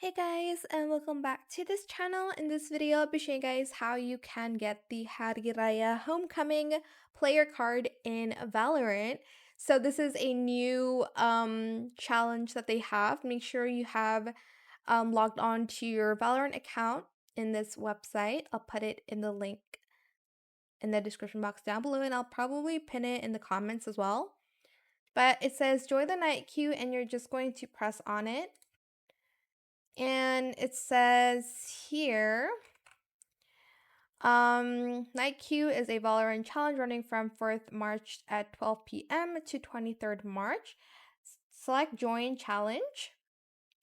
Hey guys, and welcome back to this channel. In this video, I'll be showing you guys how you can get the Hari Raya Homecoming player card in Valorant. So this is a new challenge that they have. Make sure you have logged on to your Valorant account in this website. I'll put it in the link in the description box down below, and I'll probably pin it in the comments as well. But it says join the night queue, and you're just going to press on it. And it says here, Night Q is a Valorant challenge running from 4th March at 12 p.m. to 23rd March. Select Join Challenge,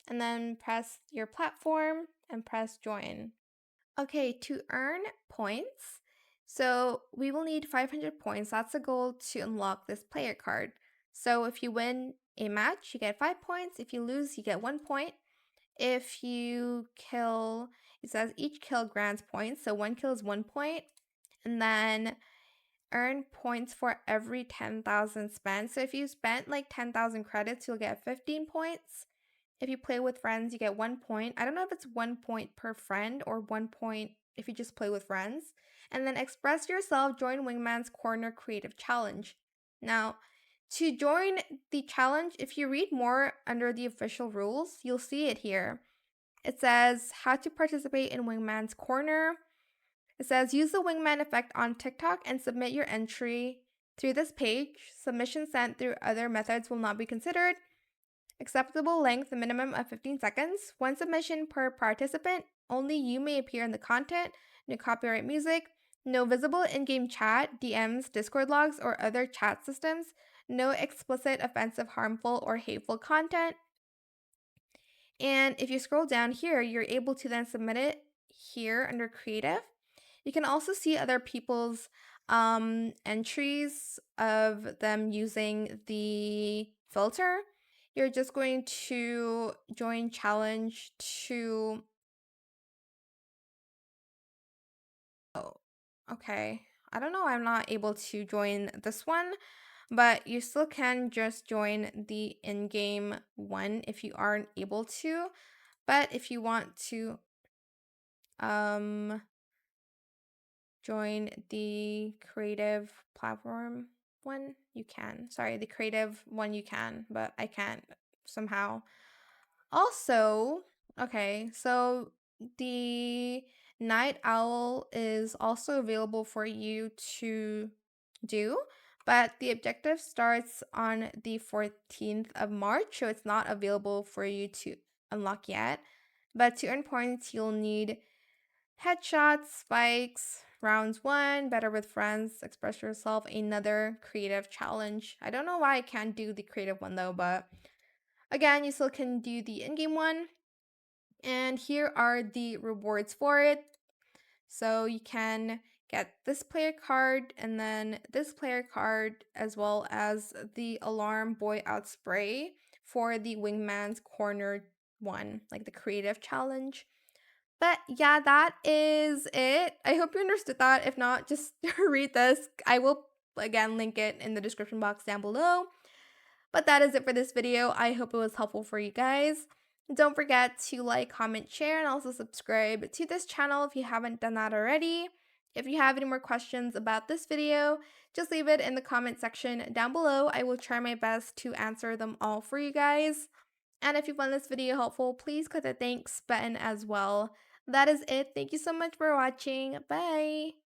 and then press your platform and press Join. Okay, to earn points, so we will need 500 points. That's the goal to unlock this player card. So if you win a match, you get 5 points. If you lose, you get 1 point. If you kill, it says each kill grants points. So 1 kill is 1 point. And then earn points for every 10,000 spent. So if you spent like 10,000 credits, you'll get 15 points. If you play with friends, you get 1 point. I don't know if it's 1 point per friend or 1 point if you just play with friends. And then express yourself, join Wingman's Corner Creative Challenge. Now, to join the challenge, if you read more under the official rules, you'll see it here. It says how to participate in Wingman's Corner. It says use the Wingman effect on TikTok and submit your entry through this page. Submissions sent through other methods will not be considered. Acceptable length, a minimum of 15 seconds. One submission per participant. Only you may appear in the content. No copyright music. No visible in-game chat, DMs, Discord logs, or other chat systems. No explicit, offensive, harmful, or hateful content. And if you scroll down here, you're able to then submit it here under creative. You can also see other people's entries of them using the filter. You're just going to join challenge to, oh, okay. I don't know, I'm not able to join this one, but you still can just join the in-game one if you aren't able to. But if you want to join the creative platform one, you can. Sorry, the creative one you can, but I can't somehow. Also, okay, so the night owl is also available for you to do, but the objective starts on the 14th of March, so it's not available for you to unlock yet. But to earn points, you'll need headshots, spikes, rounds 1, better with friends, express yourself, another creative challenge. I don't know why I can't do the creative one though, but again, you still can do the in-game one. And here are the rewards for it. So you can get this player card and then this player card, as well as the alarm boy out spray for the Wingman's Corner one, like the creative challenge. But yeah, that is it. I hope you understood that. If not, just read this. I will again link it in the description box down below. But that is it for this video. I hope it was helpful for you guys. Don't forget to like, comment, share, and also subscribe to this channel if you haven't done that already. If you have any more questions about this video, just leave it in the comment section down below. I will try my best to answer them all for you guys. And if you found this video helpful, please click the thanks button as well. That is it. Thank you so much for watching. Bye!